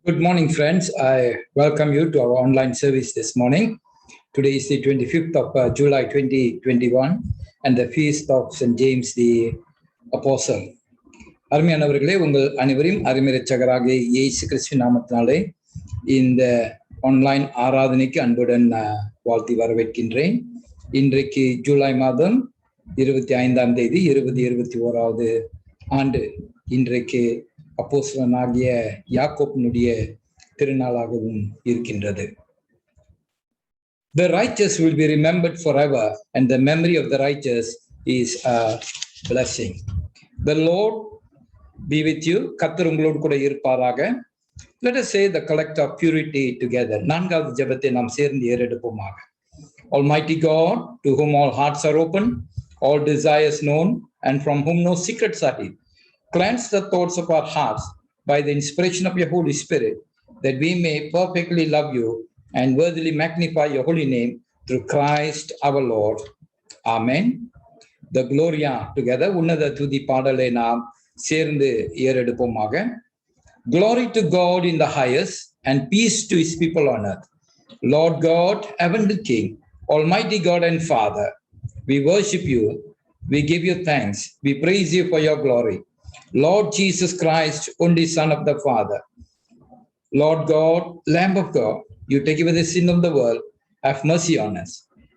Good morning, friends. I welcome you to our online service this morning. Today is the 25th of July 2021 and the feast of St. James the Apostle. அருமையானவர்களே, உங்கள் அனைவரையும் அருமைரட்சகராகிய இயேசு கிறிஸ்து நாமத்தினாலே இந்த online ஆராதனைக்கு அன்புடன் வாழ்த்தி வரவேற்கின்றேன். இன்றைக்கு ஜூலை மாதம் 25ஆம் தேதி 2021 ஆண்டு. இன்றைக்கு அப்போஸ்தலனாகிய யாக்கோபினுடைய திருநாளாகவும் இருக்கின்றது. The righteous will be remembered forever, and the memory of the righteous is a blessing. The Lord be with you. கர்த்தர் உங்களோடு கூட இருப்பாராக. Let us say the collect of purity together. நான்காவது ஜெபத்தை நாம் சேர்ந்து ஏறெடுப்போமாக. Almighty God, to whom all hearts are open, all desires known, and from whom no secrets are hid, cleanse the thoughts of our hearts by the inspiration of your Holy Spirit, that we may perfectly love you and worthily magnify your holy name through Christ our Lord. Amen. The Gloria together. உன்னத துதி பாடலை நாம் சேர்ந்து ஏறெடுப்போமாக. Glory to God in the highest, and peace to his people on earth. Lord God, heavenly King, Almighty God and Father, we worship you, we give you thanks, we praise you for your glory. Lord Jesus Christ, only Son of the Father, Lord God, Lamb of God, you take away the sin of the world, have mercy on us.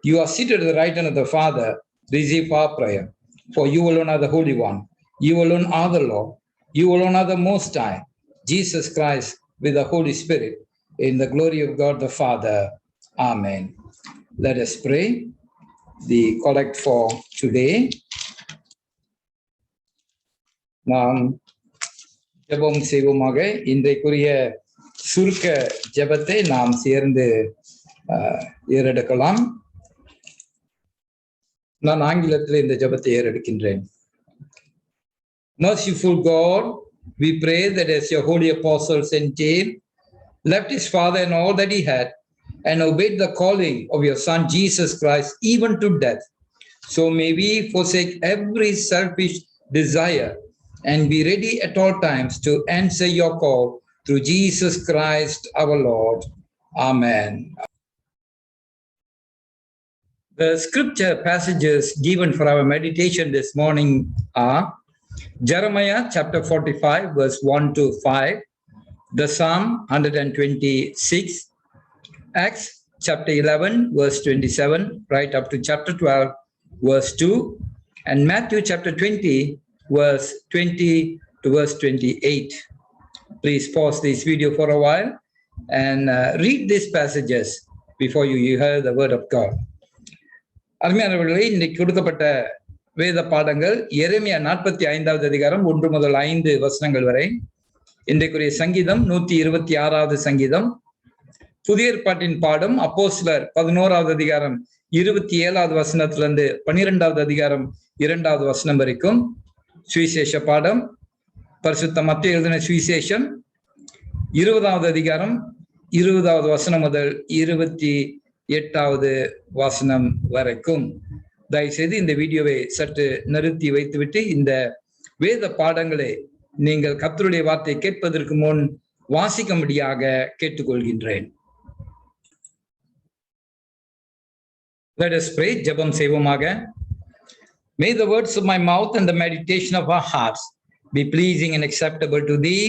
You are seated at the right hand of the Father, receive our prayer. For you alone are the Holy One, you alone are the Lord, you alone are the Most High, Jesus Christ with the Holy Spirit, in the glory of God the Father. Amen. Let us pray. The collect for today. நாம் ஜெபம் செய்வோமாக. இன்றைக்குரிய சுருக்க ஜெபத்தை நாம் சேர்ந்து ஏறெடுக்கலாம். நான் ஆங்கிலத்தில் இந்த ஜெபத்தை ஏறெடுக்கின்றேன். Merciful God, we pray that as your holy apostle St. James left his father and all that he had and obeyed the calling of your Son Jesus Christ even to death, so may we forsake every selfish desire and be ready at all times to answer your call through Jesus Christ our Lord. Amen. The scripture passages given for our meditation this morning are Jeremiah chapter 45 verse 1 to 5, the Psalm 126, Acts chapter 11 verse 27 right up to chapter 12 verse 2, and Matthew chapter 20 verse 20 to verse 28. Please pause this video for a while and read these passages before you hear the word of God. அருமையானவர்களே, இன்னைக்கு கொடுக்கப்பட்ட வேத பாடங்கள் எரேமியா 45வது அதிகாரம் 1 முதல் 5 வசனங்கள் வரை. இன்றைக்குரிய சங்கீதம் 126வது சங்கீதம். புதிய ஏற்பாட்டின் பாடம் அப்போஸ்தலர் 11வது அதிகாரம் 27வது வசனத்திலிருந்து 12வது அதிகாரம் 2வது வசனம் வரைக்கும். சுவிசேஷ பாடம் பரிசுத்த மத்தேயு எழுதின சுவிசேஷம் 20வது அதிகாரம் 20வது வசனம் முதல் 28வது வசனம் வரைக்கும். தயவுசெய்து இந்த வீடியோவை சற்று நிறுத்தி வைத்துவிட்டு இந்த வேத பாடங்களை நீங்கள் கர்த்தருடைய வார்த்தை கேட்பதற்கு முன் வாசிக்கும்படியாக கேட்டுக்கொள்கின்றேன். Let us pray. ஜெபம் செய்வோமாக. May the words of my mouth and the meditation of our hearts be pleasing and acceptable to thee,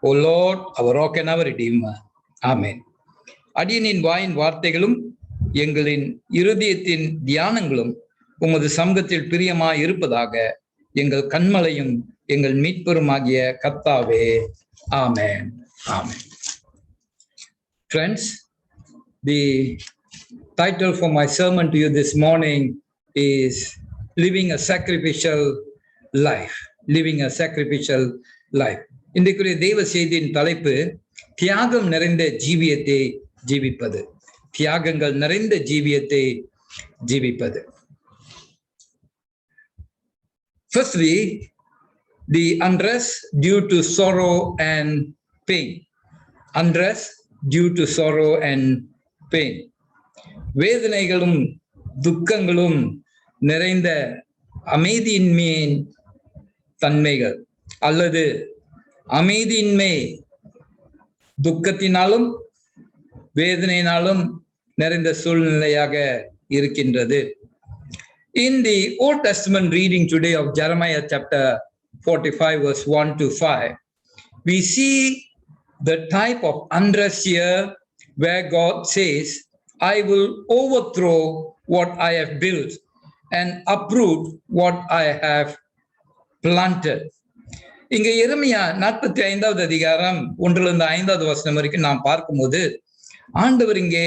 O Lord, our rock and our redeemer. Amen. அடியனின் வாயின் வார்த்தைகளும் எங்களின் இருதயத்தின் தியானங்களும் உமது சமூகத்தில் பிரியமாய் இருப்பதாக, எங்கள் கண்மலையும் எங்கள் மீட்பருமாகிய கர்த்தாவே. Amen. Amen. Friends, the title for my sermon to you this morning is Living a Sacrificial Life. Living a Sacrificial Life. இன்றைக்குரிய தெய்வ செய்தியின் தலைப்பு தியாகம் நிறைந்த ஜீவியத்தை ஜீவிப்பது. தியாகங்கள் நிறைந்த ஜீவியத்தை ஜீவிப்பது. Firstly, the unrest due to sorrow and pain. Unrest due to sorrow and pain. வேதனைகளும் துக்கங்களும் நிறைந்த அமைதியின்மையின் தன்மைகள் அல்லது அமைதியின்மை துக்கத்தினாலும் வேதனையினாலும் நிறைந்த சூழ்நிலையாக இருக்கின்றது. In the Old Testament reading today of Jeremiah chapter 45 verse 1 to 5, we see the type of unrest here where God says, I will overthrow what I have built and uproot what I have planted. இங்க எரேமியா 45வது அதிகாரம் 1லிருந்து 5வது வசனம் வரைக்கும் நாம் பார்க்கும்போது ஆண்டவர் இங்கே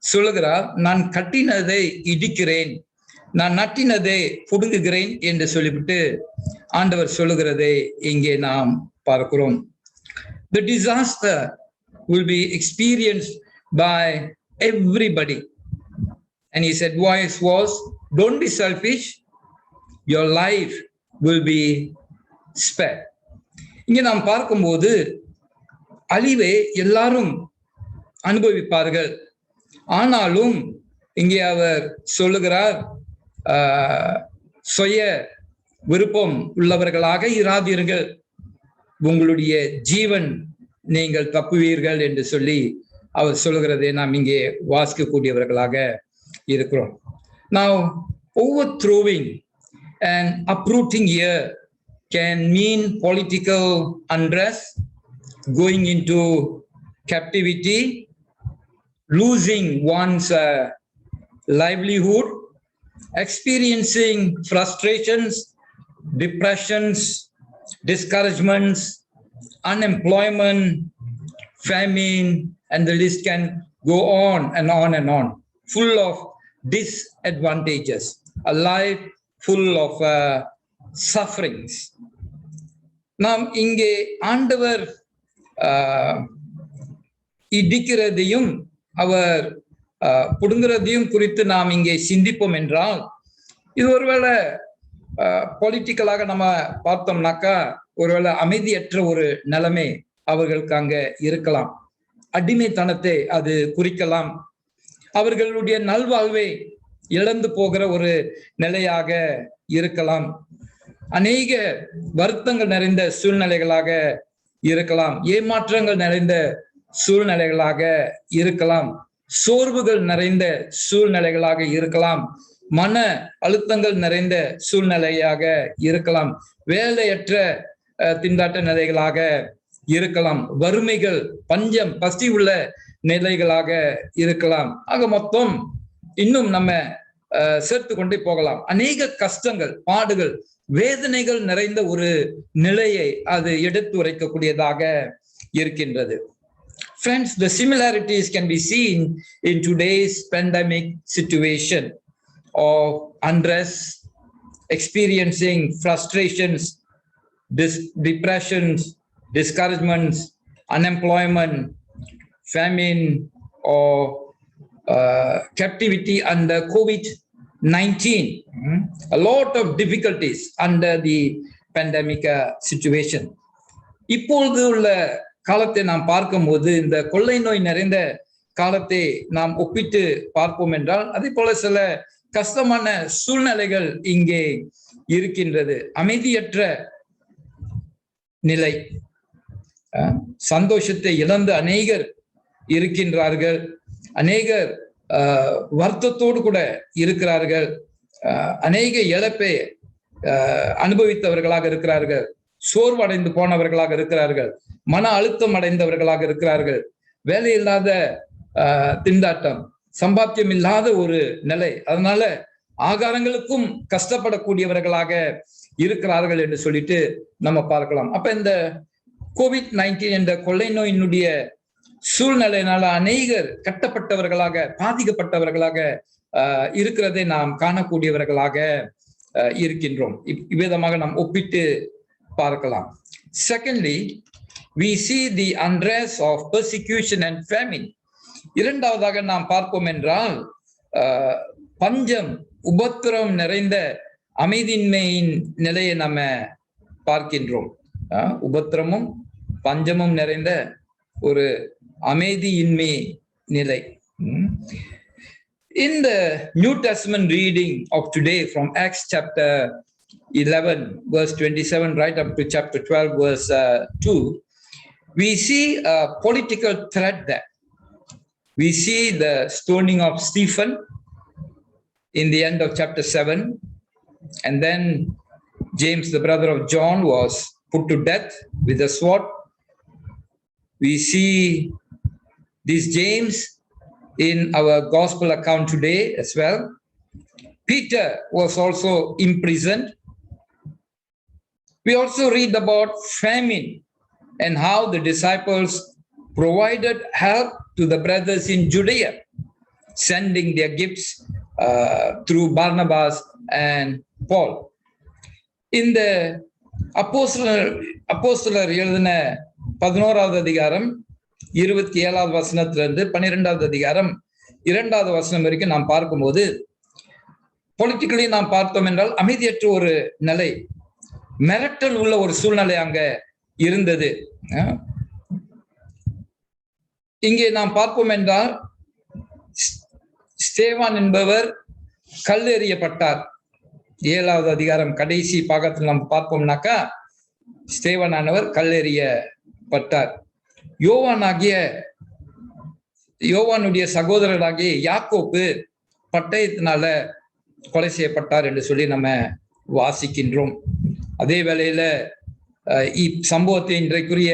சொல்லுகிறார், நான் கட்டினதை இடிக்கிறேன், நான் நட்டினதை புடுங்குகிறேன் என்று சொல்லிவிட்டு ஆண்டவர் சொல்லுகிறதை இங்கே நாம் பார்க்கிறோம். The disaster will be experienced by everybody. And his advice was, don't be selfish, your life will be spared. இங்கே நாம் பார்க்கும்போது அழிவை எல்லாரும் அனுபவிப்பார்கள். ஆனாலும் இங்கே அவர் சொல்லுகிறார், சுய விருப்பம் உள்ளவர்களாக இராதீர்கள், உங்களுடைய ஜீவன் நீங்கள் தப்புவீர்கள் என்று சொல்லி அவர் சொல்லுகிறதை நாம் இங்கே வாசிக்கக்கூடியவர்களாக இருக்கிறோம். Now, overthrowing and uprooting here can mean political unrest, going into captivity, losing one's livelihood, experiencing frustrations, depressions, discouragements, unemployment, famine, and the list can go on and on and on, full of disadvantages, a life full of sufferings. நாம் இங்கே ஆண்டவர் இடிக்கிறதையும் அவர் புடுங்கிறதையும் குறித்து நாம் இங்கே சிந்திப்போம் என்றால், இது ஒருவேளை பொலிட்டிக்கலாக நம்ம பார்த்தோம்னாக்கா ஒருவேளை அமைதியற்ற ஒரு நிலைமை அவர்களுக்கு அங்க இருக்கலாம், அடிமைத்தனத்தை அது குறிக்கலாம், அவர்களுடைய நல்வாழ்வை இழந்து போகிற ஒரு நிலையாக இருக்கலாம், அநேக வருத்தங்கள் நிறைந்த சூழ்நிலைகளாக இருக்கலாம், ஏமாற்றங்கள் நிறைந்த சூழ்நிலைகளாக இருக்கலாம், சோர்வுகள் நிறைந்த சூழ்நிலைகளாக இருக்கலாம், மன அழுத்தங்கள் நிறைந்த சூழ்நிலையாக இருக்கலாம், வேலையற்ற திண்டாட்ட நிலைகளாக இருக்கலாம், வறுமைகள், பஞ்சம், பசி உள்ள நிலைகளாக இருக்கலாம். ஆக மொத்தம் இன்னும் நம்ம சேர்த்து கொண்டே போகலாம். அநேக கஷ்டங்கள், பாடுகள், வேதனைகள் நிறைந்த ஒரு நிலையை அது எடுத்து உரைக்கக்கூடியதாக இருக்கின்றது. Friends, the similarities can be seen in today's pandemic situation of unrest, experiencing frustrations, depressions, discouragements, unemployment, famine, or captivity under COVID-19. A lot of difficulties under the pandemic situation. இப்பொழுது உள்ள காலத்தை நாம் பார்க்கும்போது இந்த கொள்ளை நோய் நிறைந்த காலத்தை நாம் ஒப்பிட்டு பார்ப்போம் என்றால் அதே போல சில கஷ்டமான சூழ்நிலைகள் இங்கே இருக்கின்றது. அமைதியற்ற நிலை, சந்தோஷத்தை இழந்த அநேகர் இருக்கின்றார்கள், அநேகர் வருத்தத்தோடு கூட இருக்கிறார்கள், அநேக இழப்பை அனுபவித்தவர்களாக இருக்கிறார்கள், சோர்வடைந்து போனவர்களாக இருக்கிறார்கள், மன அழுத்தம் அடைந்தவர்களாக இருக்கிறார்கள், வேலை இல்லாத திண்டாட்டம், சம்பாத்தியம் இல்லாத ஒரு நிலை, அதனால ஆகாரங்களுக்கும் கஷ்டப்படக்கூடியவர்களாக இருக்கிறார்கள் என்று சொல்லிட்டு நம்ம பார்க்கலாம். அப்ப இந்த COVID-19 என்ற கொள்ளை நோயினுடைய சூழ்நிலையினால அநேகர் கட்டப்பட்டவர்களாக, பாதிக்கப்பட்டவர்களாக இருக்கிறதை நாம் காணக்கூடியவர்களாக இருக்கின்றோம். இவ்விதமாக நாம் ஒப்பிட்டு பார்க்கலாம். Secondly, we see the unrest of persecution and famine. இரண்டாவதாக நாம் பார்ப்போம் என்றால் பஞ்சம், உபத்திரம் நிறைந்த அமைதியின்மையின் நிலையை நம்ம பார்க்கின்றோம். உபத்திரமும் பஞ்சமும் நிறைந்த ஒரு அமைதியின்மை நிலை. In the New Testament reading of today from Acts chapter 11 verse 27 right up to chapter 12 verse 2, we see a political threat there. We see the stoning of Stephen in the end of chapter 7, and then James, the brother of John, was put to death with a sword. We see this James in our gospel account today as well. Peter was also imprisoned. We also read about famine and how the disciples provided help to the brothers in Judea, sending their gifts through Barnabas and Paul. இந்த அப்போஸ்தலர் எழுதின 11வது அதிகாரம் 27வது வசனத்திலிருந்து 12வது அதிகாரம் 2வது வசனம் வரைக்கும் நாம் பார்க்கும்போது, பொலிட்டிக்கலி நாம் பார்த்தோம் என்றால் அமைதியற்ற ஒரு நிலை, மிரட்டல் உள்ள ஒரு சூழ்நிலை அங்க இருந்தது. இங்கே நாம் பார்ப்போம் என்றால் ஸ்தேவான் என்பவர் கல்லெறியப்பட்டார். 7வது அதிகாரம் கடைசி பாகத்தில் நாம் பார்ப்போம்னாக்கா ஸ்தேவானானவர் கல்லெறியப்பட்டார். யோவானுடைய சகோதரராகிய யாக்கோப்பு பட்டயத்தினால கொலை செய்யப்பட்டார் என்று சொல்லி நம்ம வாசிக்கின்றோம். அதே வேளையில இச்சம்பவத்தை இன்றைக்குரிய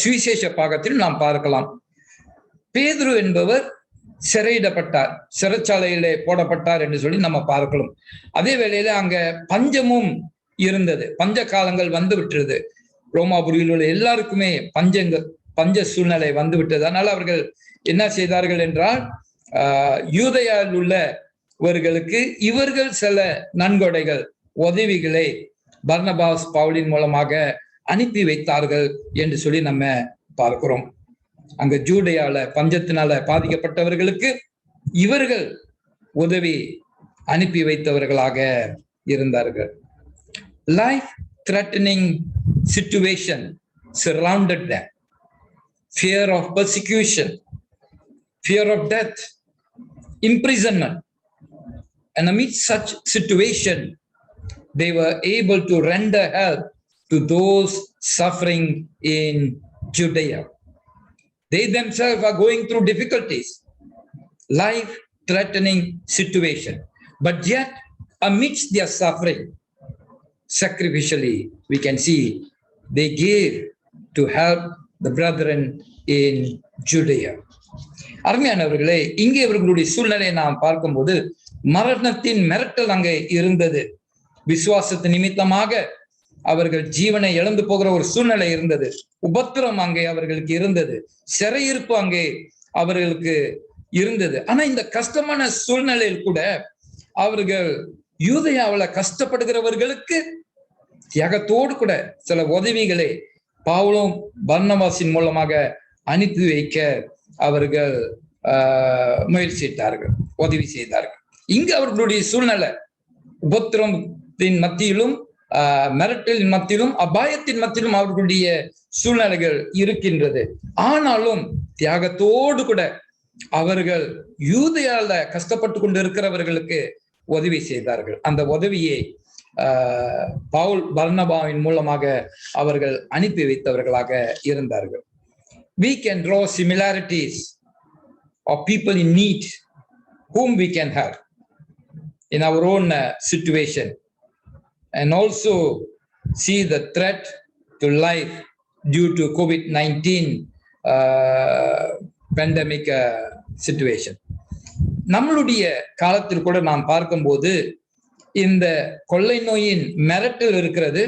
சுவிசேஷ பாகத்தில் நாம் பார்க்கலாம். பேதுரு என்பவர் சிறையிடப்பட்டார், சிறைச்சாலையிலே போடப்பட்டார் என்று சொல்லி நம்ம பார்க்கலாம். அதே வேளையில அங்க பஞ்சமும் இருந்தது, பஞ்ச காலங்கள் வந்து விட்டுறது. ரோமாபுரியில் உள்ள எல்லாருக்குமே பஞ்ச சூழ்நிலை வந்து விட்டது. அதனால அவர்கள் என்ன செய்தார்கள் என்றால், யூதேயாவில் உள்ளவர்களுக்கு இவர்கள் சில நன்கொடைகள், உதவிகளை பர்னபாஸ் பவுலின் மூலமாக அனுப்பி வைத்தார்கள் என்று சொல்லி நம்ம பார்க்கிறோம். அங்க ஜூடேயால பஞ்சத்தினால பாதிக்கப்பட்டவர்களுக்கு இவர்கள் உதவி அனுப்பி வைத்தவர்களாக இருந்தார்கள். Life threatening situation surrounded them. Fear of persecution, fear of death, imprisonment. And amidst such situation, they were able to render help to those suffering in Judea. They themselves are going through difficulties, life-threatening situation. But yet, amidst their suffering, sacrificially, we can see they gave to help the brethren in Judea. அருமையானவர்களே, இங்கே இவர்களுடைய சூழ்நிலையை நாம் பார்க்கும்போது மரணத்தின் மிரட்டல் அங்கே இருந்தது. விசுவாசத்து நிமித்தமாக அவர்கள் ஜீவனை இழந்து போகிற ஒரு சூழ்நிலை இருந்தது. உபத்திரம் அங்கே அவர்களுக்கு இருந்தது, சிறையிருப்பு அங்கே அவர்களுக்கு இருந்தது. ஆனா இந்த கஷ்டமான சூழ்நிலையில் கூட அவர்கள் யூதேயாவில் கஷ்டப்படுகிறவர்களுக்கு தியாகத்தோடு கூட சில உதவிகளை பவுலும் பர்னபாசின் மூலமாக அனுப்பி வைக்க அவர்கள் முயற்சித்தார்கள், உதவி செய்தார்கள். இங்கு அவர்களுடைய சூழ்நிலை உபத்திரத்தின் மத்தியிலும், மிரட்டலின் மத்தியிலும், அபாயத்தின் மத்தியிலும் அவர்களுடைய சூழ்நிலைகள் இருக்கின்றது. ஆனாலும் தியாகத்தோடு கூட அவர்கள் யூதேயால கஷ்டப்பட்டு கொண்டு இருக்கிறவர்களுக்கு உதவி செய்தார்கள். அந்த உதவியை பவுல் பர்னபாவின் மூலமாக அவர்கள் அனுப்பி வைத்தவர்களாக இருந்தார்கள். We can draw similarities of people in need whom we can help in our own situation, and also see the threat to life due to COVID-19 pandemic situation. நம்மளுடைய காலத்தில் கூட நாம் பார்க்கும்போது இந்த கொள்ளை நோயின் மிரட்டல் இருக்கிறது,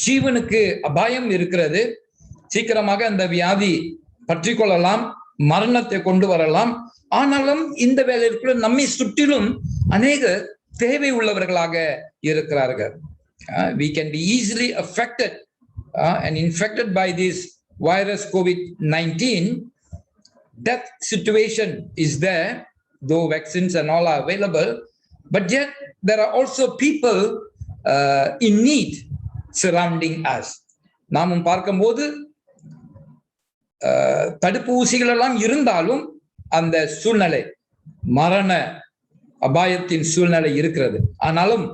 ஜீவனுக்கு அபாயம் இருக்கிறது. சீக்கிரமாக அந்த வியாதி பற்றி கொள்ளலாம், மரணத்தை கொண்டு வரலாம். ஆனாலும் இந்த வேளையில் நம்மை சுற்றிலும் அநேக தேவை உள்ளவர்களாக இருக்கிறார்கள். We can be easily affected and infected by this virus COVID-19. Death situation is there, though vaccines and all are available, but yet there are also people in need surrounding us. நாமும் பார்க்கும்போது தடுப்பு ஊசிகள் எல்லாம் இருந்தாலும் அந்த சூழ்நிலை, மரண அபாயத்தின் சூழ்நிலை இருக்கிறது. ஆனாலும்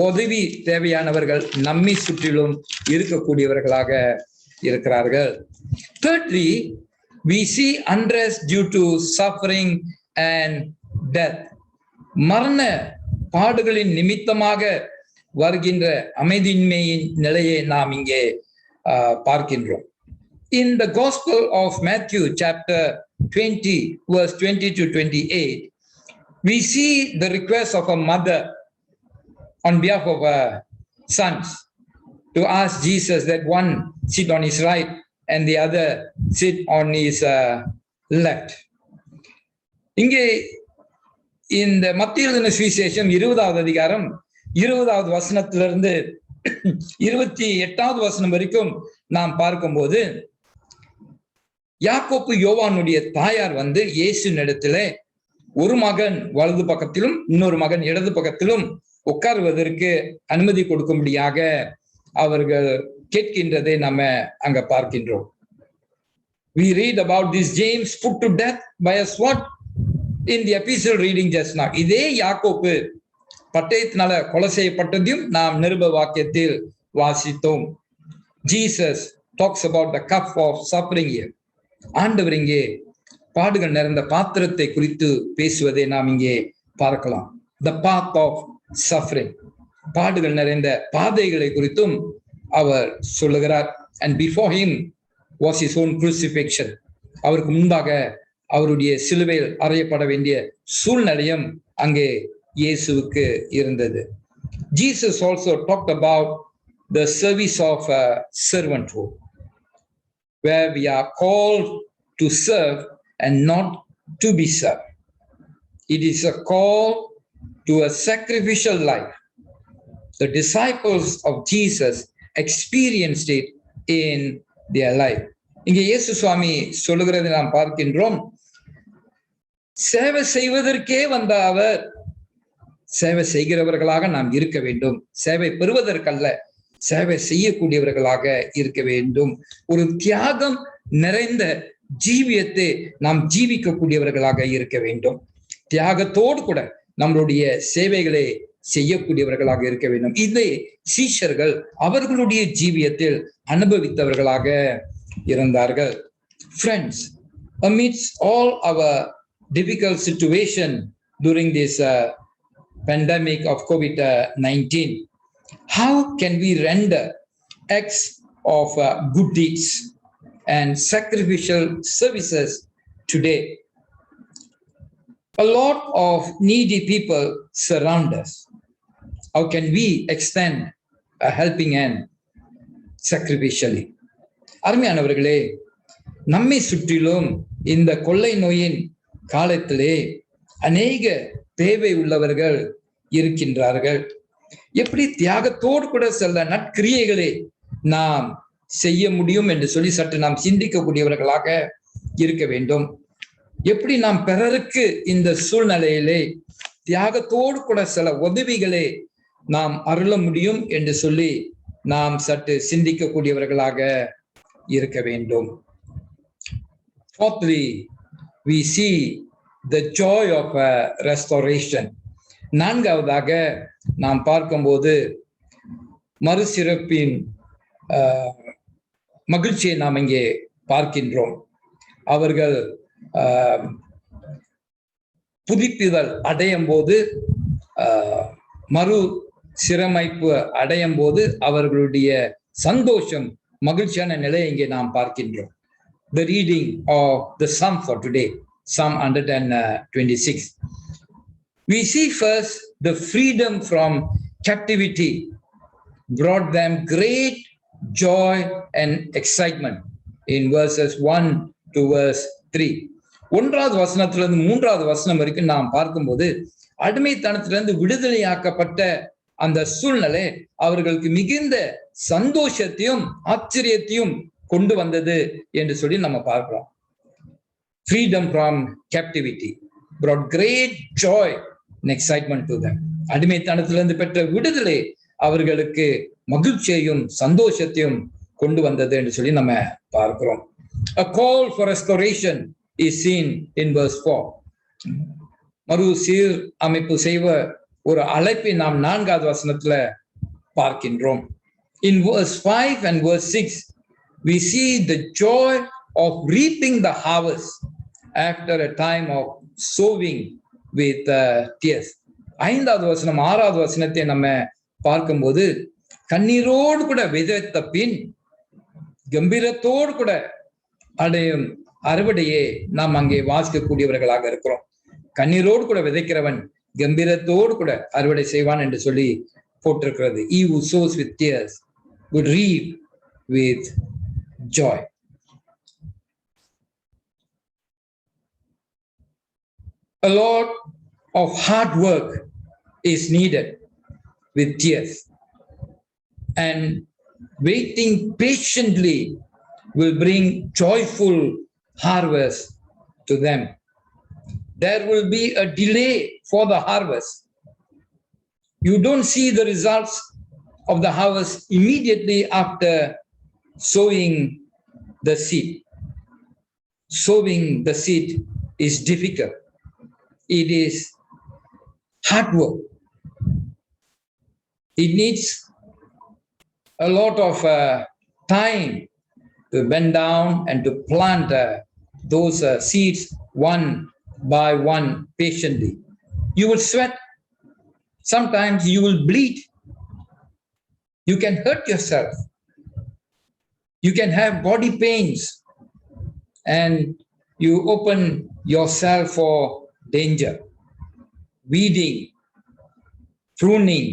உதவி தேவையானவர்கள் நம்மை சுற்றிலும் இருக்கக்கூடியவர்களாக இருக்கிறார்கள். Thirdly, we see unrest due to suffering and death. மரண பாடுகளின் நிமித்தமாக வருகின்ற அமைதியின்மையின் நிலையை நாம் இங்கே பார்க்கின்றோம். In the Gospel of Matthew chapter 20 verse 20 to 28, we see the request of a mother on behalf of her sons to ask Jesus that one sit on his right and the other sit on his left. இங்கே இந்த மத்திய எழுதின சுவிசேஷம் 20வது அதிகாரம் 20வது வசனத்திலிருந்து 28வது வசனம் வரைக்கும் நாம் பார்க்கும்போது, யாக்கோப்பு யோவானுடைய தாயார் வந்து இயேசுவினிடத்திலே ஒரு மகன் வலது பக்கத்திலும் இன்னொரு மகன் இடது பக்கத்திலும் உட்காருவதற்கு அனுமதி கொடுக்கும்படியாக அவர்கள் கேட்கின்றதை நம்ம அங்க பார்க்கின்றோம். We read about this James put to death by a sword in the epistle reading just now. இதே யாக்கோப்பு பட்டயத்தினால கொலை செய்யப்பட்டதையும் நாம் நிருப வாக்கியத்தில் வாசித்தோம். Jesus talks about the cup of suffering here. ஆண்டவர் இங்கே பாடுகள் நிறைந்த பாத்திரத்தை குறித்து பேசுவதை நாம் இங்கே பார்க்கலாம். The path of suffering, பாடுகள் நிறைந்த பாதைகளை குறித்தும் அவர் சொல்லுகிறார். And before him was his own crucifixion. அவருக்கு முன்பாக அவருடைய சிலுவையில் அறையப்பட வேண்டிய சூழ்நிலையும் அங்கே இயேசுவுக்கு இருந்தது. Jesus also talked about the service of servanthood, where we are called to serve and not to be served. It is a call to a sacrificial life. The disciples of Jesus experienced it in their life. இங்கே இயேசு சுவாமி சொல்லுகிறதை நாம் பார்க்கின்றோம். சேவை செய்வதற்கே வந்த அவர் சேவை செய்கிறவர்களாக நாம் இருக்க வேண்டும். சேவை பெறுவதற்கல்ல, சேவை செய்யக்கூடியவர்களாக இருக்க வேண்டும். ஒரு தியாகம் நிறைந்த ஜீவியத்தை நாம் ஜீவிக்கக்கூடியவர்களாக இருக்க வேண்டும். தியாகத்தோடு கூட நம்மளுடைய சேவைகளை செய்யக்கூடியவர்களாக இருக்க வேண்டும். இதை சீஷர்கள் அவர்களுடைய ஜீவியத்தில் அனுபவித்தவர்களாக இருந்தார்கள். Friends, amidst all our difficult situation during this pandemic of COVID-19, how can we render acts of good deeds and sacrificial services today? A lot of needy people surround us. How can we extend a helping hand sacrificially? அருமையானவர்களே, நம்மை சுற்றிலும் இந்த கொள்ளை நோயின் காலத்திலே அநேக தேவை உள்ளவர்கள் இருக்கின்றார்கள். எப்படி தியாகத்தோடு கூட சில நற்கிரியைகளை நாம் செய்ய முடியும் என்று சொல்லி சற்று நாம் சிந்திக்கக்கூடியவர்களாக இருக்க வேண்டும். எப்படி நாம் பிறருக்கு இந்த சூழ்நிலையிலே தியாகத்தோடு கூட சில உதவிகளை நாம் அருள முடியும் என்று சொல்லி நாம் சற்று சிந்திக்கக்கூடியவர்களாக இருக்க வேண்டும். Fourthly, we see the joy of restoration. நான்காவதாக நாம் பார்க்கும்போது மறுசிறப்பின் மகிழ்ச்சியை நாம் இங்கே பார்க்கின்றோம். அவர்கள் புதுப்பிதல் அடையும் போது, மறு சிறமைப்பு அடையும் போது அவர்களுடைய சந்தோஷம் மகிழ்ச்சியான நிலையை இங்கே நாம் பார்க்கின்றோம். The reading of the Psalm for today, Psalm 126. We see first the freedom from captivity brought them great joy and excitement in verses 1 to verse 3. 1வது வசனத்திலிருந்து 3வது வசனம் வரைக்கும் நாம் பார்க்கும்போது அடிமைத்தனத்திலிருந்து விடுதலையாக்கப்பட்ட அந்த சூழ்நிலை அவர்களுக்கு மிகுந்த சந்தோஷத்தையும் ஆச்சரியத்தையும் கொண்டு வந்தது என்று சொல்லி நம்ம பார்க்கிறோம். Freedom from captivity brought great joy and excitement to them. அடிமைத்தனத்திலிருந்து பெற்ற விடுதலை அவர்களுக்கு மகிழ்ச்சியையும் சந்தோஷத்தையும் கொண்டு வந்தது என்று சொல்லி நம்ம பார்க்கிறோம். A call for restoration is seen in verse 4. மறு சீர் அமைப்பு செய்வ ஒரு அழைப்பை நாம் 4வது வசனத்துல பார்க்கின்றோம். In verse 5 and verse 6, we see the joy of reaping the harvest after a time of sowing with tears. 5வது வசனம் 6வது வசனத்தை நம்ம பார்க்கும்போது, கண்ணீரோடு கூட விதைத்த பின் கம்பீரத்தோடு கூட அடையும் அறுவடையே நாம் அங்கே வாசிக்கக்கூடியவர்களாக இருக்கிறோம். கண்ணீரோடு கூட விதைக்கிறவன் கம்பீரத்தோடு கூட அறுவடை செய்வான் என்று சொல்லி போட்டிருக்கிறது. He who sows with tears would reap with joy. A lot of hard work is needed with tears, and waiting patiently will bring joyful harvest to them. There will be a delay for the harvest. You don't see the results of the harvest immediately after sowing the seed. Sowing the seed is difficult. It is hard work. It needs a lot of time to bend down and to plant those seeds one by one patiently. You will sweat. Sometimes you will bleed. You can hurt yourself. You can have body pains, and you open yourself for danger. Weeding, pruning,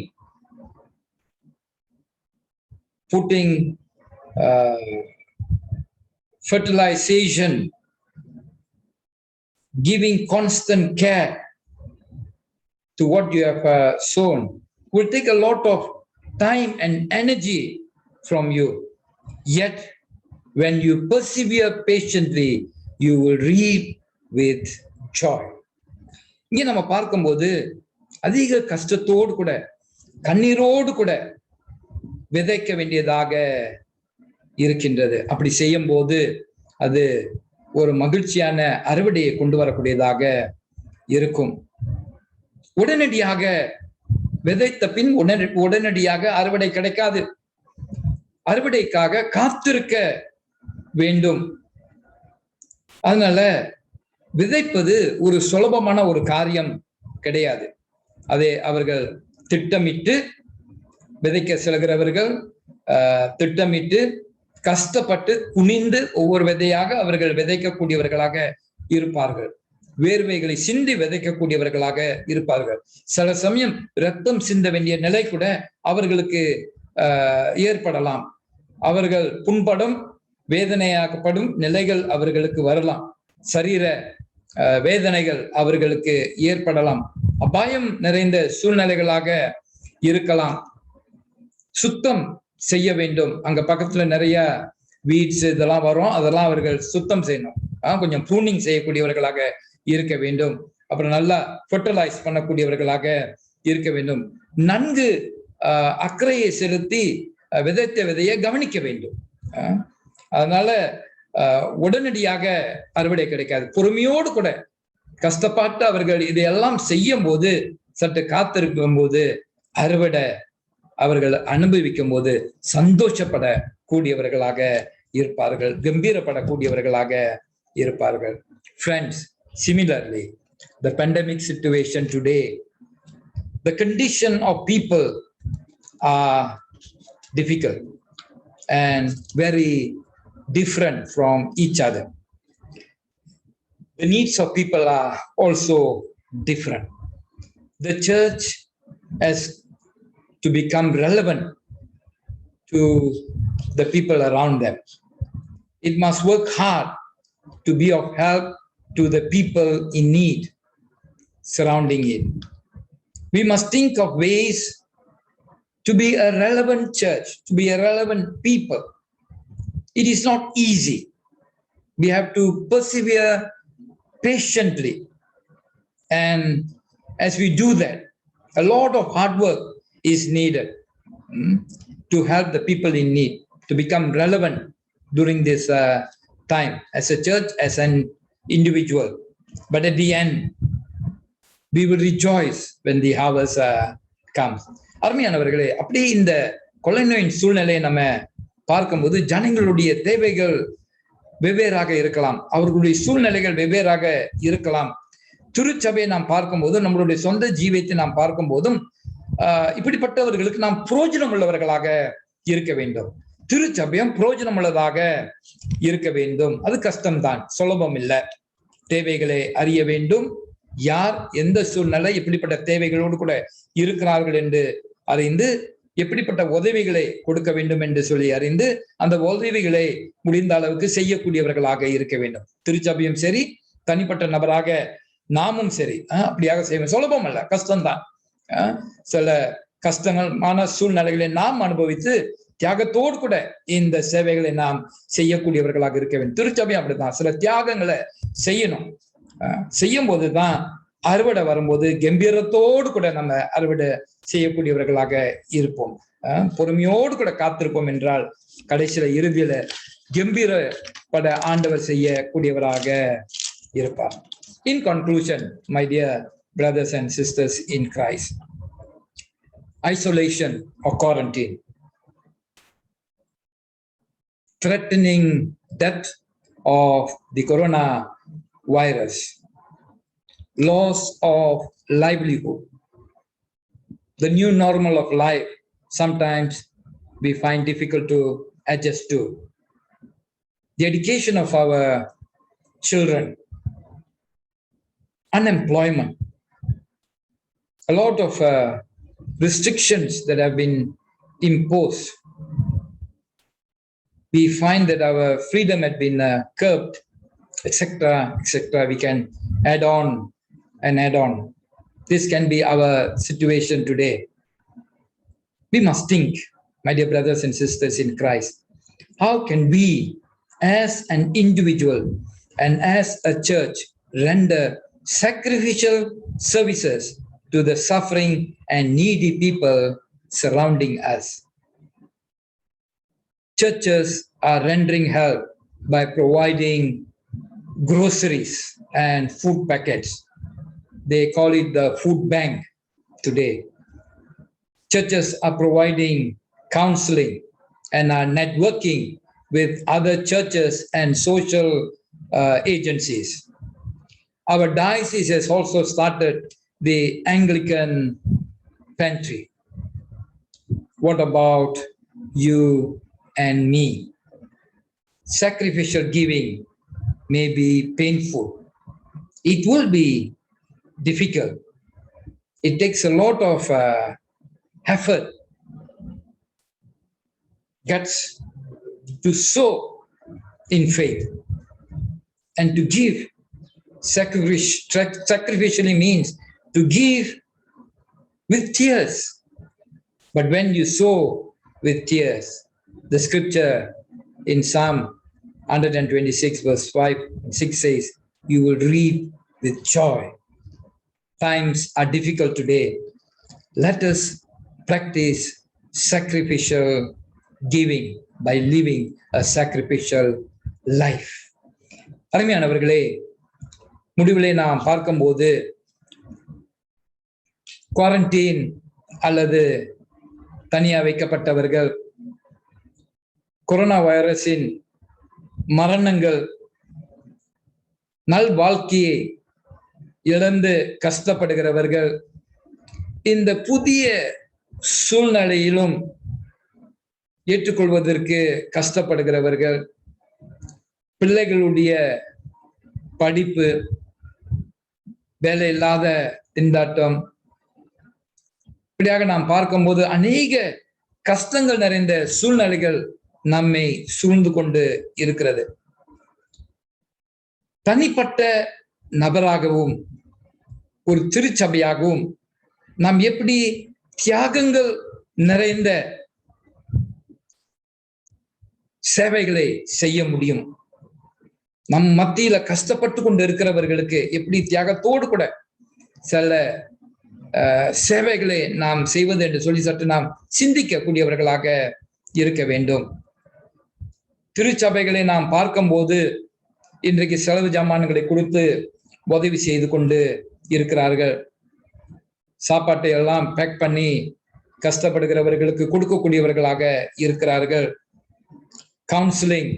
putting fertilization, giving constant care to what you have sown will take a lot of time and energy from you. Yet, when you persevere patiently, you will reap with joy. இங்கே நம்ம பார்க்கும்போது அதிக கஷ்டத்தோடு கூட கண்ணீரோடு கூட விதைக்க வேண்டியதாக இருக்கின்றது. அப்படி செய்யும் போது அது ஒரு மகிழ்ச்சியான அறுவடையை கொண்டு வரக்கூடியதாக இருக்கும். உடனடியாக விதைத்த பின் உடனடியாக அறுவடை கிடைக்காது. அறுவடைக்காக காத்திருக்க வேண்டும். அதனால விதைப்பது ஒரு சுலபமான ஒரு காரியம் கிடையாது. அதை அவர்கள் திட்டமிட்டு விதைக்க செல்கிறவர்கள் திட்டமிட்டு கஷ்டப்பட்டு குனிந்து ஒவ்வொரு விதையாக அவர்கள் விதைக்கக்கூடியவர்களாக இருப்பார்கள். வேர்வைகளை சிந்தி விதைக்கக்கூடியவர்களாக இருப்பார்கள். சில சமயம் ரத்தம் சிந்த வேண்டிய நிலை கூட அவர்களுக்கு ஏற்படலாம். அவர்கள் புண்படும் வேதனையாக்கப்படும் நிலைகள் அவர்களுக்கு வரலாம். சரீர வேதனைகள் அவர்களுக்கு ஏற்படலாம். அபாயம் நிறைந்த சூழ்நிலைகளாக இருக்கலாம். சுத்தம் செய்ய வேண்டும். அங்க பக்கத்துல நிறைய வீட்ஸ் இதெல்லாம் வரும். அதெல்லாம் அவர்கள் சுத்தம் செய்யணும். கொஞ்சம் ப்ரூனிங் செய்யக்கூடியவர்களாக இருக்க வேண்டும். அப்புறம் நல்லா ஃபெர்டிலைஸ் பண்ணக்கூடியவர்களாக இருக்க வேண்டும். நன்கு அக்கறையை செலுத்தி விதைத்த விதையை கவனிக்க வேண்டும். அதனால உடனடியாக அறுவடை கிடைக்காது. பொறுமையோடு கூட கஷ்டப்பட்டு அவர்கள் இதையெல்லாம் செய்யும் போது, சற்று காத்திருக்கும் போது அறுவடை அவர்கள் அனுபவிக்கும் போது சந்தோஷப்படக்கூடியவர்களாக இருப்பார்கள், கம்பீரப்படக்கூடியவர்களாக இருப்பார்கள். Friends, similarly, the pandemic situation today, the condition of people are difficult and very different from each other. The needs of people are also different. The church has to become relevant to the people around them. It must work hard to be of help to the people in need surrounding it. We must think of ways to be a relevant church, to be a relevant people. It is not easy. We have to persevere patiently. And as we do that, a lot of hard work is needed to help the people in need to become relevant during this time as a church, as an individual. But at the end, we will rejoice when the harvest comes. அருமையானவர்களே, அப்படி இந்த கொள்ளை நோயின் சூழ்நிலையை நம்ம பார்க்கும்போது ஜனங்களுடைய தேவைகள் வெவ்வேறாக இருக்கலாம், அவர்களுடைய சூழ்நிலைகள் வெவ்வேறாக இருக்கலாம். திருச்சபையை நாம் பார்க்கும்போது, நம்மளுடைய சொந்த ஜீவியத்தை நாம் பார்க்கும் போதும் இப்படிப்பட்டவர்களுக்கு நாம் புரோஜனம் உள்ளவர்களாக இருக்க வேண்டும். திருச்சபையும் புரோஜனம் உள்ளதாக இருக்க வேண்டும். அது கஷ்டம்தான், சுலபம் இல்லை. தேவைகளை அறிய வேண்டும். யார் எந்த சூழ்நிலை எப்படிப்பட்ட தேவைகளோடு கூட இருக்கிறார்கள் என்று அறிந்து, எப்படிப்பட்ட உதவிகளை கொடுக்க வேண்டும் என்று சொல்லி அறிந்து, அந்த உதவிகளை முடிந்த அளவுக்கு செய்யக்கூடியவர்களாக இருக்க வேண்டும். திருச்சபையும் சரி, தனிப்பட்ட நபராக நாமும் சரி அப்படியாக செய்வோம். சுலபம் அல்ல, கஷ்டம்தான். சில கஷ்டமான சூழ்நிலைகளை நாம் அனுபவித்து தியாகத்தோடு கூட இந்த சேவைகளை நாம் செய்யக்கூடியவர்களாக இருக்க வேண்டும். திருச்சபை அப்படித்தான், சில தியாகங்களை செய்யணும். செய்யும் போதுதான் அறுவடை வரும்போது கம்பீரத்தோடு கூட நம்ம அறுவடை செய்யக்கூடியவர்களாக இருப்போம். பொறுமையோடு கூட காத்திருப்போம் என்றால் கடைசியில இறுதியில கம்பீரப்பட ஆண்டவர் செய்யக்கூடியவராக இருப்பார். In conclusion, my dear brothers and sisters in Christ, isolation or quarantine, threatening death of the coronavirus, loss of livelihood, the new normal of life, sometimes we find difficult to adjust to. The education of our children, unemployment, a lot of restrictions that have been imposed. We find that our freedom had been curbed, etc., etc. We can add on and add on. This can be our situation today. We must think, my dear brothers and sisters in Christ, how can we as an individual and as a church render sacrificial services to the suffering and needy people surrounding us. Churches are rendering help by providing groceries and food packets. They call it the food bank today. Churches are providing counseling and are networking with other churches and social agencies. Our diocese has also started the Anglican pantry. What about you and me? Sacrificial giving may be painful. It will be difficult. It takes a lot of effort, guts to sow in faith and to give. Sacrificially means to give with tears. But when you sow with tears, the scripture in Psalm 126 verse 5 and 6 says, you will reap with joy. Times are difficult today. Let us practice sacrificial giving by living a sacrificial life. அருமையானவர்களே, முடிவிலே நாம் பார்க்கும்போது quarantine அல்லது தனியா வைக்கப்பட்டவர்கள், corona வைரஸின் மரணங்கள், நல் வாழ்க்கையை இழந்து கஷ்டப்படுகிறவர்கள், இந்த புதிய சூழ்நிலையிலும் ஏற்றுக்கொள்வதற்கு கஷ்டப்படுகிறவர்கள், பிள்ளைகளுடைய படிப்பு, வேலை இல்லாத திண்டாட்டம், இப்படியாக நாம் பார்க்கும்போது அநேக கஷ்டங்கள் நிறைந்த சூழ்நிலைகள் நம்மை சூழ்ந்து கொண்டு இருக்கிறது. தனிப்பட்ட நபராகவும் ஒரு திருச்சபையாகவும் நாம் எப்படி தியாகங்கள் நிறைந்த சேவைகளை செய்ய முடியும்? நம் மத்தியில கஷ்டப்பட்டு கொண்டு இருக்கிறவர்களுக்கு எப்படி தியாகத்தோடு கூட சில சேவைகளை நாம் செய்வது என்று சொல்லி சற்று நாம் சிந்திக்கக்கூடியவர்களாக இருக்க வேண்டும். திருச்சபைகளை நாம் பார்க்கும்போது இன்றைக்கு செலவு ஜாமான்களை கொடுத்து உதவி செய்து கொண்டு இருக்கிறார்கள். சாப்பாட்டை எல்லாம் பேக் பண்ணி கஷ்டப்படுகிறவர்களுக்கு கொடுக்கக்கூடியவர்களாக இருக்கிறார்கள். கவுன்சிலிங்,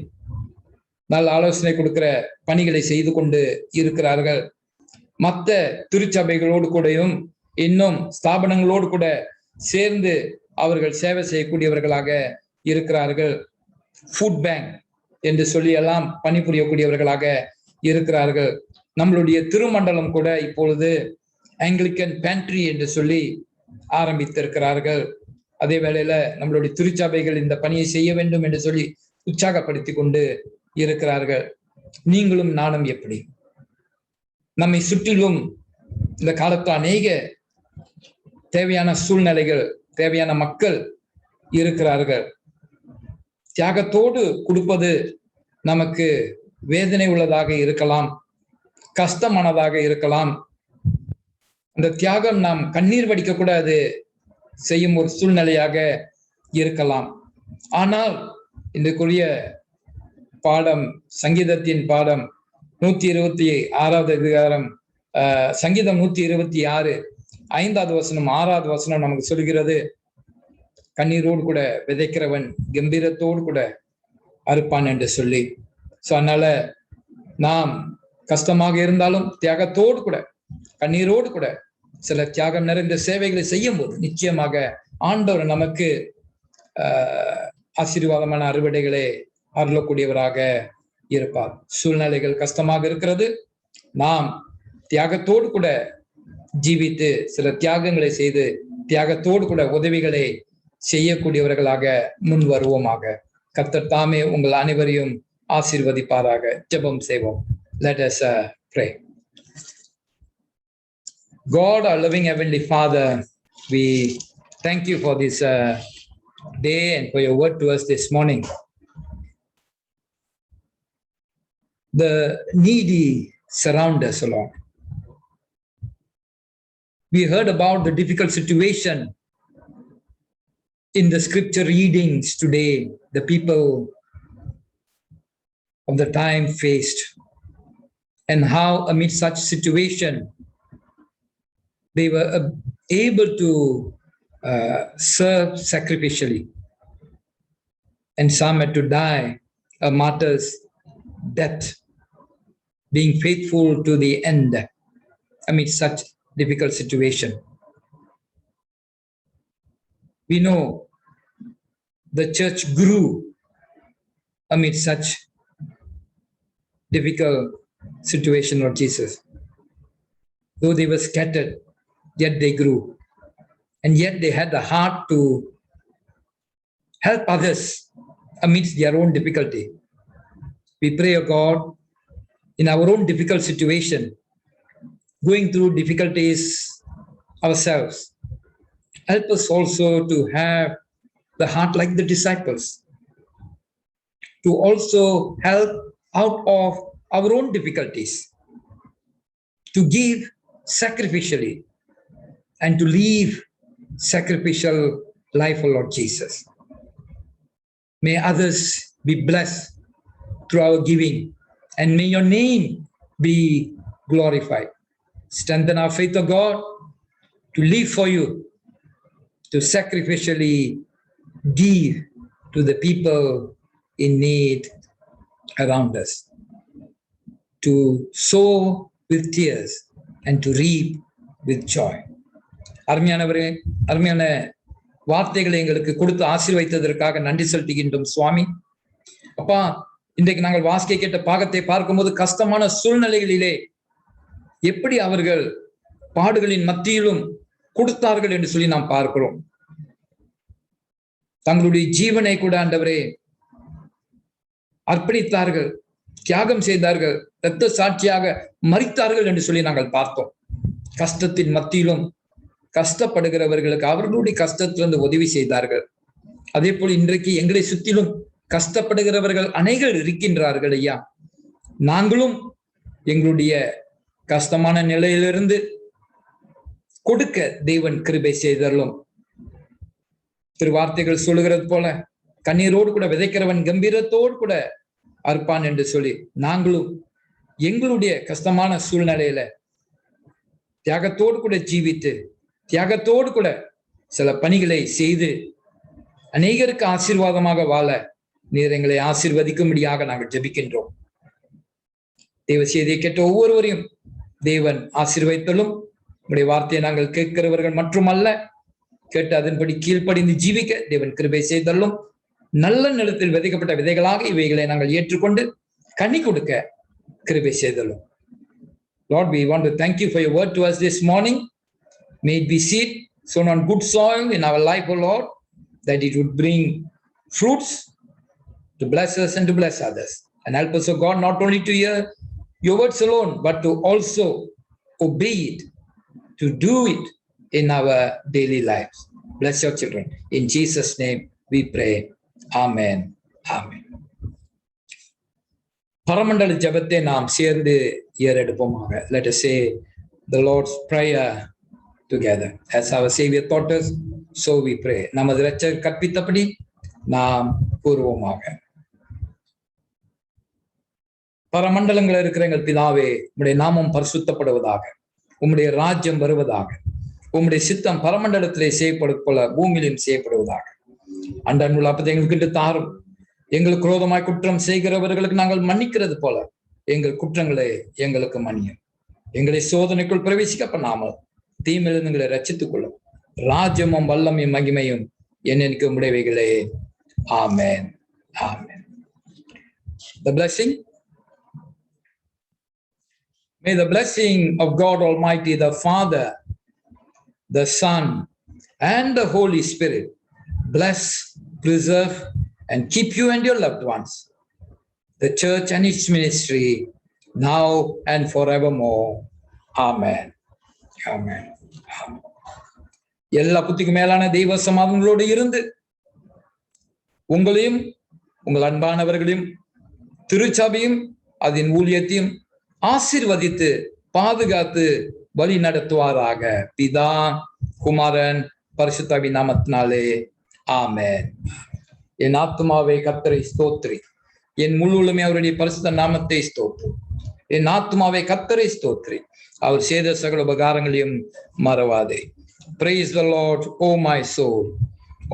நல்ல ஆலோசனை கொடுக்கிற பணிகளை செய்து கொண்டு இருக்கிறார்கள். மற்ற திருச்சபைகளோடு கூடயும் இன்னும் ஸ்தாபனங்களோடு கூட சேர்ந்து அவர்கள் சேவை செய்யக்கூடியவர்களாக இருக்கிறார்கள். ஃபுட் பேங்க் என்று சொல்லி எல்லாம் பணிபுரியக்கூடியவர்களாக இருக்கிறார்கள். நம்மளுடைய திருமண்டலம் கூட இப்பொழுது ஆங்கிலிக்கன் பேண்ட்ரி என்று சொல்லி ஆரம்பித்திருக்கிறார்கள். அதே வேளையில நம்மளுடைய திருச்சபைகள் இந்த பணியை செய்ய வேண்டும் என்று சொல்லி உற்சாகப்படுத்தி கொண்டு இருக்கிறார்கள். நீங்களும் நானும் எப்படி? நம்மை சுற்றிலும் இந்த காலத்தில் அநேக தேவையான சூழ்நிலைகள், தேவையான மக்கள் இருக்கிறார்கள். தியாகத்தோடு கொடுப்பது நமக்கு வேதனை உள்ளதாக இருக்கலாம், கஷ்டமானதாக இருக்கலாம். அந்த தியாகம் நாம் கண்ணீர் வடிக்க கூட அது செய்யும் ஒரு சூழ்நிலையாக இருக்கலாம். ஆனால் இன்றைக்குரிய பாடம், சங்கீதத்தின் பாடம் 126வது அதிகாரம், சங்கீதம் 126 5வது வசனம் 6வது வசனம் நமக்கு சொல்கிறது, கண்ணீரோடு கூட விதைக்கிறவன் கம்பீரத்தோடு கூட அறுப்பான் என்று சொல்லி. ஸோ அதனால நாம் கஷ்டமாக இருந்தாலும் தியாகத்தோடு கூட, கண்ணீரோடு கூட சில தியாகம் நிறைந்த சேவைகளை செய்யும் போது நிச்சயமாக ஆண்டவர் நமக்கு ஆசீர்வாதமான அறுவடைகளை அருளக்கூடியவராக இருப்பார். சூழ்நிலைகள் கஷ்டமாக இருக்கிறது, நாம் தியாகத்தோடு கூட ஜீவித்து சில தியாகங்களை செய்து தியாகத்தோடு கூட உதவிகளை செய்யக்கூடியவர்களாக முன் வருவோமாக. கர்த்தர் தாமே உங்கள் அனைவரையும் ஆசீர்வதிப்பாராக. ஜெபம் செய்வோம். Let us pray. God, our loving Heavenly Father, we thank you for this day and for your word to us this morning. The needy surround us, Lord. We heard about the difficult situation in the scripture readings today, the people of the time faced, and how amid such situation they were able to serve sacrificially, and some had to die a martyr's death, being faithful to the end amid such difficult situation. We know the church grew amid such difficult situation, Lord Jesus. Though they were scattered, yet they grew. And yet they had the heart to help others amidst their own difficulty. We pray, O God, in our own difficult situation, going through difficulties ourselves, help us also to have the heart like the disciples, to also help out of our own difficulties, to give sacrificially and to live sacrificial life, O Lord Jesus. May others be blessed through our giving, and may your name be glorified. Strengthen our faith, O God, to live for you, to sacrificially give to the people in need around us, to sow with tears and to reap with joy. அருமையானவரே, அருமையான வார்த்தைகளை எங்களுக்கு கொடுத்து ஆசீர்வதித்ததற்காக நன்றி செலுத்துகின்றோம் சுவாமி. அப்பா, இன்றைக்கு நாங்கள் வாசிக்க கேட்ட பாகத்தை பார்க்கும்போது கஷ்டமான சூழ்நிலைகளிலே எப்படி அவர்கள் பாடுகளின் மத்தியிலும் கொடுத்தார்கள் என்று சொல்லி நாம் பார்க்கிறோம். தங்களுடைய ஜீவனை கூட ஆண்டவரே அர்ப்பணித்தார்கள், தியாகம் செய்தார்கள், இரத்த சாட்சியாக மரித்தார்கள் என்று சொல்லி நாங்கள் பார்த்தோம். கஷ்டத்தின் மத்தியிலும் கஷ்டப்படுகிறவர்களுக்கு அவர்களுடைய கஷ்டத்திலிருந்து உதவி செய்தார்கள். அதே போல் இன்றைக்கு எங்களை சுற்றிலும் கஷ்டப்படுகிறவர்கள் அநேகர் இருக்கின்றார்கள் ஐயா. நாங்களும் எங்களுடைய கஷ்டமான நிலையிலிருந்து கொடுக்க தேவன் கிருபை செய்தருளும். திருவார்த்தைகள் சொல்லுகிறது போல கண்ணீரோடு கூட விதைக்கிறவன் கம்பீரத்தோடு கூட அறுப்பான் என்று சொல்லி நாங்களும் எங்களுடைய கஷ்டமான சூழ்நிலையில தியாகத்தோடு கூட ஜீவித்து தியாகத்தோடு கூட சில பணிகளை செய்து அநேகருக்கு ஆசீர்வாதமாக வாழ நீர் எங்களை ஆசீர்வதிக்கும்படியாக நாங்கள் ஜெபிக்கின்றோம். தேவ செய்தியை கேட்ட ஒவ்வொருவரையும் தேவன் ஆசீர்வதித்தலும் உடைய வார்த்தையை நாங்கள் கேட்கிறவர்கள் மட்டுமல்ல, கேட்டு அதன்படி கீழ்ப்படிந்து ஜீவிக்க தேவன் கிருபை செய்தல்லும், நல்ல நிலத்தில் விதைக்கப்பட்ட விதைகளாக இவைகளை நாங்கள் ஏற்றுக்கொண்டு கனி கொடுக்க கிருபை செய்தல்லும். Lord, we want to thank you for your word to us this morning. May it be seed sown on good soil in our life, O Lord, that it would bring fruits to bless us and to bless others. And help us, O God, not only to hear your words alone, but to also obey it, to do it in our daily lives. Bless your children. In Jesus' name we pray. Amen. Amen. பரமண்டல ஜெபத்தை நாம் சேர்ந்து ஏறெடுப்போமாக. Let us say the Lord's Prayer together. As our Savior taught us, so we pray. நமது இரட்சகர் கற்பித்தபடி நாம் கூறுவோமாக. பரமண்டலங்கள் இருக்கிற எங்கள் பிதாவே, உம்முடைய நாமம் பரிசுத்தப்படுவதாக, உம்முடைய ராஜ்யம் வருவதாக, உம்முடைய சித்தம் பரமண்டலத்திலே செய்யப்படுவது போல பூமியிலும் செய்யப்படுவதாக. அன்றன்னுள்ள அப்பத்தை எங்களுக்கு தாரும். எங்களுக்கு குரோதமாய் குற்றம் செய்கிறவர்களுக்கு நாங்கள் மன்னிக்கிறது போல எங்கள் குற்றங்களை எங்களுக்கு மன்னியும். எங்களை சோதனைக்குள் பிரவேசிக்க பண்ணாமல் தீமையிலிருந்து எங்களை ரட்சித்துக் கொள்ளும். ராஜ்யமும் வல்லமையும் மகிமையும் என்னென்னைக்கு உடையவைகளே. ஆமென். ஆமென். The blessing. May the blessing of God Almighty, the Father, the Son, and the Holy Spirit bless, preserve, and keep you and your loved ones, the church and its ministry, now and forevermore. Amen. Amen. எல்லா புத்திக்கு மேலான தெய்வ சமாதானங்களோடு இருந்து உங்களையும் உங்கள் அன்பானவர்களையும் திருச்சபையும் அதன் ஊழியத்தையும் ஆசீர்வதித்து பாதுகாத்து வழி நடத்துவாராக. பிதா, குமாரன், பரிசுத்தாவின் நாமத்தினாலே. ஆமென். என் ஆத்துமாவை கர்த்தரை ஸ்தோத்திரி, என் முழுவதுமே அவருடைய பரிசுத்த நாமத்தை ஸ்தோத்திரி. என் ஆத்துமாவை கர்த்தரை ஸ்தோத்திரி, அவர் செய்த சகல உபகாரங்களையும் மறவாதே. Praise the Lord, O my soul.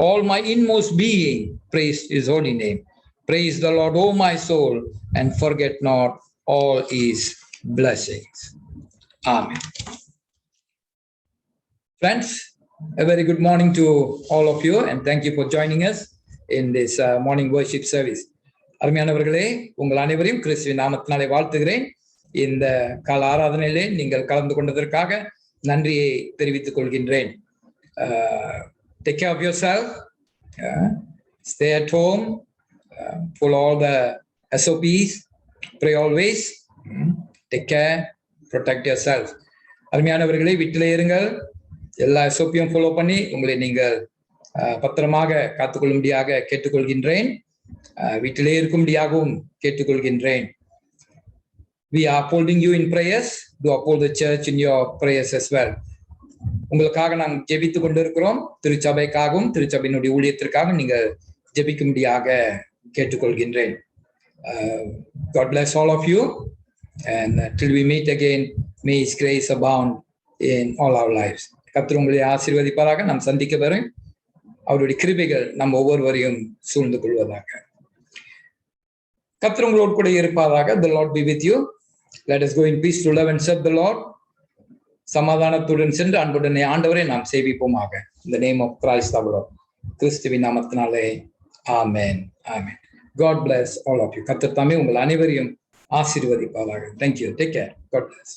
All my inmost being, praise his holy name. Praise the Lord, O my soul, and forget not all his blessings. Amen. Friends, a very good morning to all of you, and thank you for joining us in this morning worship service. அருமையானவர்களே, உங்கள் அனைவரையும் கிறிஸ்துவின் நாமத்தினாலே வாழ்த்துகிறேன். இந்த கால ஆராதனையிலே நீங்கள் கலந்து கொண்டதற்காக நன்றியை தெரிவித்துக் கொள்கின்றேன். Take care of yourself. Stay at home. Follow all the SOPs. Pray always. Take care. Protect yourself. அருமையானவர்களே, வீட்டிலே இருங்கள். எல்லா SOPயும் ஃபாலோ பண்ணி உங்களை நீங்கள் பத்திரமாக காத்துக்கொள்ளும்படியாக கேட்டுக்கொள்கின்றேன். வீட்டிலே இருக்கும்படியாகவும் கேட்டுக்கொள்கின்றேன். We are upholding you in prayers. Do uphold the church in your prayers as well. உங்களுக்காக நாம் ஜெபித்துக் கொண்டிருக்கிறோம். திருச்சபைக்காகவும் திருச்சபையினுடைய ஊழியத்திற்காக நீங்கள் ஜெபிக்கும்படியாக கேட்டுக்கொள்கின்றேன். God bless all of you, and till we meet again, may his grace abound in all our lives. கர்த்தர் உங்களை ஆசீர்வதிப்பாராக. நாம் சந்திக்க வரும் அவருடைய கிருபைகள் நம் ஒவ்வொருவரையும் சூழ்ந்து கொள்வதாக. கர்த்தர் உங்களோடு கூட இருப்பாராக. The Lord be with you. Let us go in peace to love and serve the Lord. சமாதானத்துடன் சென்று அன்புடனே ஆண்டவரை நாம் சேவிப்போமாக. In the name of Christ our Lord. கிறிஸ்துவின் நாமத்தினாலே. ஆமென். ஆமென். God bless all of you. கர்த்தர் தாமே உங்கள் அனைவரையும் ஆசீர்வதிப்பாராக. Thank you. Take care. God bless.